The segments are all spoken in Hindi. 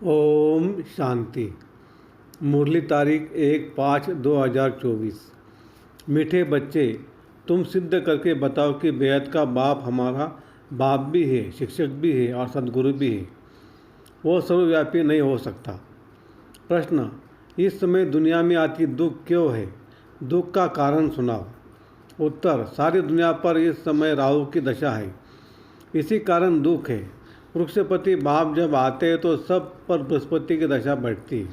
ओम शांति। मुरली तारीख 1/5/2024। मीठे बच्चे, तुम सिद्ध करके बताओ कि बेहद का बाप हमारा बाप भी है, शिक्षक भी है और सद्गुरु भी है। वो सर्वव्यापी नहीं हो सकता। प्रश्न, इस समय दुनिया में आती दुख क्यों है? दुख का कारण सुनाओ। उत्तर, सारी दुनिया पर इस समय राहु की दशा है, इसी कारण दुख है। वृक्षपति बाप जब आते हैं तो सब पर बृहस्पति की दशा बैठती है।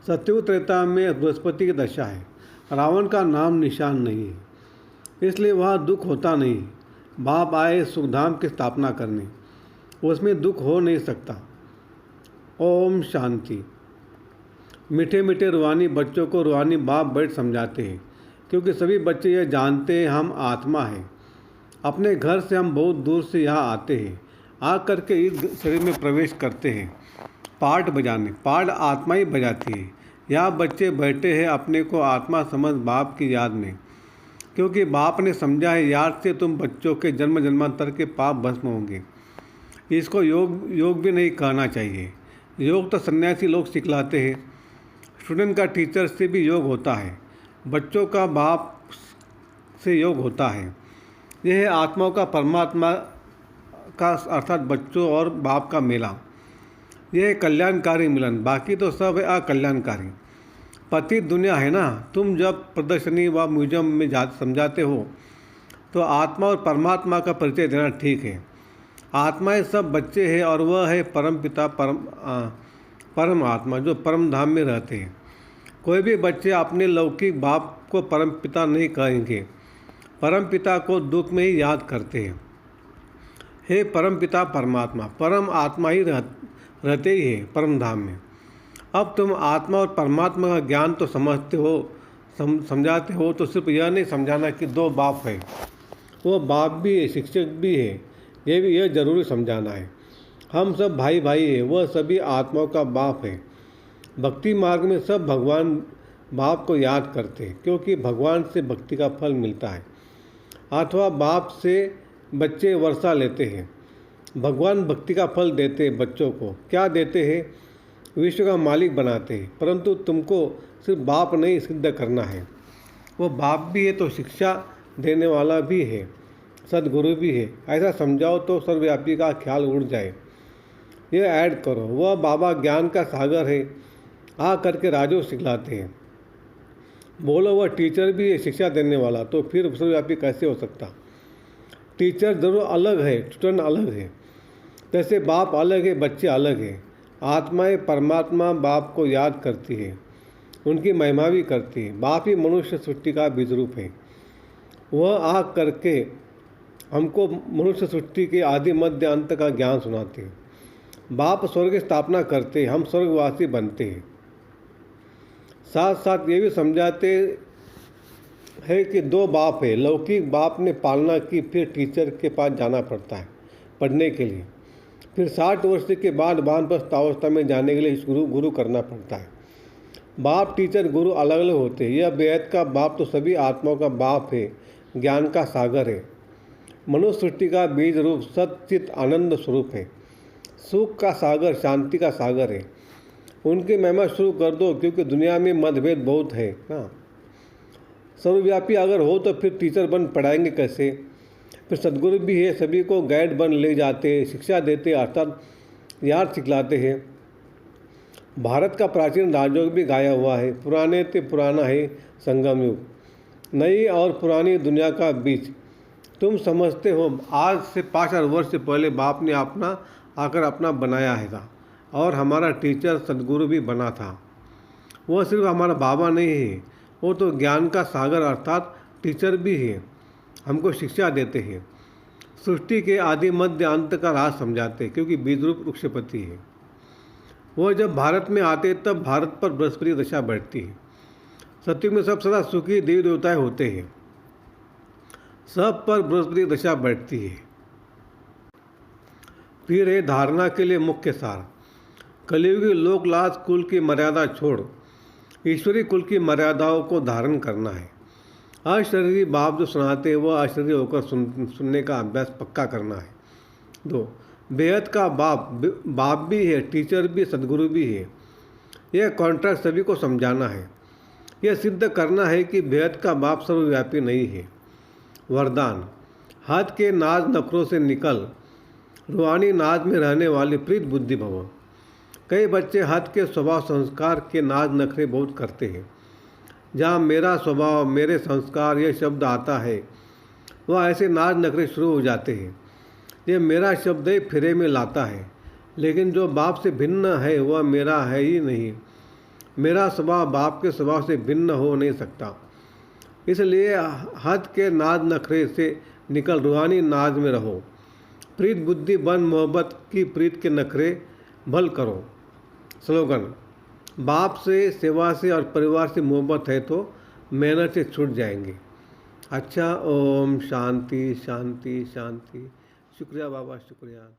सत्युग त्रेता में बृहस्पति की दशा है। रावण का नाम निशान नहीं है, इसलिए वहाँ दुख होता नहीं। बाप आए सुखधाम की स्थापना करने, उसमें दुख हो नहीं सकता। ओम शांति। मीठे मीठे रूहानी बच्चों को रूहानी बाप बैठ समझाते हैं, क्योंकि सभी बच्चे यह जानते हैं हम आत्मा हैं। अपने घर से हम बहुत दूर से यहाँ आते हैं, आ करके इस शरीर में प्रवेश करते हैं पाठ बजाने। पाठ आत्मा ही बजाती है। यहाँ बच्चे बैठे हैं अपने को आत्मा समझ बाप की याद में, क्योंकि बाप ने समझा है याद से तुम बच्चों के जन्म जन्मांतर के पाप भस्म होंगे। इसको योग भी नहीं कहना चाहिए। योग तो सन्यासी लोग सिखलाते हैं। स्टूडेंट का टीचर से भी योग होता है, बच्चों का बाप से योग होता है। यह है आत्माओं का परमात्मा का अर्थात बच्चों और बाप का मेला। यह है कल्याणकारी मिलन, बाकी तो सब है अकल्याणकारी। पतित दुनिया है ना। तुम जब प्रदर्शनी व म्यूजियम में समझाते हो तो आत्मा और परमात्मा का परिचय देना ठीक है। आत्माएं सब बच्चे हैं और वह है परम पिता परम आत्मा जो परम धाम में रहते हैं। कोई भी बच्चे अपने लौकिक बाप को परम पिता नहीं कहेंगे। परम पिता को दुख में ही याद करते हैं। हे परम पिता परमात्मा, परम आत्मा ही रहते ही है परम धाम में। अब तुम आत्मा और परमात्मा का ज्ञान तो समझते हो, समझाते हो, तो सिर्फ यह नहीं समझाना कि दो बाप है। वो बाप भी है, शिक्षक भी है, यह जरूरी समझाना है। हम सब भाई भाई है, वह सभी आत्माओं का बाप है। भक्ति मार्ग में सब भगवान बाप को याद करते हैं, क्योंकि भगवान से भक्ति का फल मिलता है। अथवा बाप से बच्चे वर्षा लेते हैं। भगवान भक्ति का फल देते हैं बच्चों को। क्या देते हैं? विश्व का मालिक बनाते हैं। परंतु तुमको सिर्फ बाप नहीं सिद्ध करना है। वो बाप भी है तो शिक्षा देने वाला भी है, सद्गुरु भी है। ऐसा समझाओ तो सर्वव्यापी का ख्याल उड़ जाए। ये ऐड करो, वह बाबा ज्ञान का सागर है, आ करके राजो सिखलाते हैं। बोलो वह टीचर भी है, शिक्षा देने वाला, तो फिर सर्वव्यापी कैसे हो सकता? टीचर जरूर अलग है, स्टूडेंट अलग है। जैसे बाप अलग है, बच्चे अलग हैं। आत्माएं परमात्मा बाप को याद करती है, उनकी महिमा भी करती है। बाप ही मनुष्य सृष्टि का बीज रूप है। वह आ करके हमको मनुष्य सृष्टि के आदि मध्य अंत का ज्ञान सुनाते हैं। बाप स्वर्ग की स्थापना करते, हम स्वर्गवासी बनते हैं। साथ साथ ये भी समझाते है कि दो बाप है। लौकिक बाप ने पालना की, फिर टीचर के पास जाना पड़ता है पढ़ने के लिए। फिर 60 वर्ष के बाद वानप्रस्थ अवस्था में जाने के लिए गुरु करना पड़ता है। बाप टीचर गुरु अलग अलग होते हैं। यह बेहद का बाप तो सभी आत्माओं का बाप है, ज्ञान का सागर है, मनुष्य सृष्टि का बीज रूप सच्चित आनंद स्वरूप है, सुख का सागर, शांति का सागर है। उनकी महिमा शुरू कर दो, क्योंकि दुनिया में मतभेद बहुत है ना। सर्वव्यापी अगर हो तो फिर टीचर बन पढ़ाएंगे कैसे? फिर सद्गुरु भी है, सभी को गाइड बन ले जाते हैं, शिक्षा देते अर्थात याद सिखलाते हैं। भारत का प्राचीन राजयोग भी गाया हुआ है। पुराने ते पुराना है संगम युग, नई और पुरानी दुनिया का बीच। तुम समझते हो आज से 5000 वर्ष से पहले बाप ने अपना बनाया है और हमारा टीचर सद्गुरु भी बना था। वह सिर्फ हमारा बाबा नहीं है, वो तो ज्ञान का सागर अर्थात टीचर भी है, हमको शिक्षा देते हैं। सृष्टि के आदि मध्य अंत का राज समझाते हैं, क्योंकि बीजरूप वृक्षपति है। वह जब भारत में आते तब भारत पर बृहस्पति दशा बैठती है। सत्युग में सब सदा सुखी देवी देवताएं होते हैं, सब पर बृहस्पति दशा बैठती है। फिर है धारणा के लिए मुख्य सार। कलियुगी लोकलाज कुल की मर्यादा छोड़ ईश्वरी कुल की मर्यादाओं को धारण करना है। अशरीरी बाप जो सुनाते हैं वह अशरीरी होकर सुनने का अभ्यास पक्का करना है। 2. बेहद का बाप भी है, टीचर भी, सदगुरु भी है। यह कॉन्ट्रैक्ट सभी को समझाना है। यह सिद्ध करना है कि बेहद का बाप सर्वव्यापी नहीं है। वरदान: हाथ के नाज नखरों से निकल, रूहानी नाज में रहने वाली प्रीत बुद्धि भव। कई बच्चे हाथ के स्वभाव संस्कार के नाज नखरे बहुत करते हैं। जहाँ मेरा स्वभाव, मेरे संस्कार यह शब्द आता है, वह ऐसे नाज नखरे शुरू हो जाते हैं। ये मेरा शब्द ही फिरे में लाता है, लेकिन जो बाप से भिन्न है वह मेरा है ही नहीं। मेरा स्वभाव बाप के स्वभाव से भिन्न हो नहीं सकता। इसलिए हद के नाज नखरे से निकल रूहानी नाज में रहो। प्रीत बुद्धि बन मोहब्बत की प्रीत के नखरे भल करो। स्लोगन: बाप से, सेवा से और परिवार से मोहब्बत है तो मेहनत से छूट जाएंगे। अच्छा, ओम शांति शांति शांति। शुक्रिया बाबा, शुक्रिया।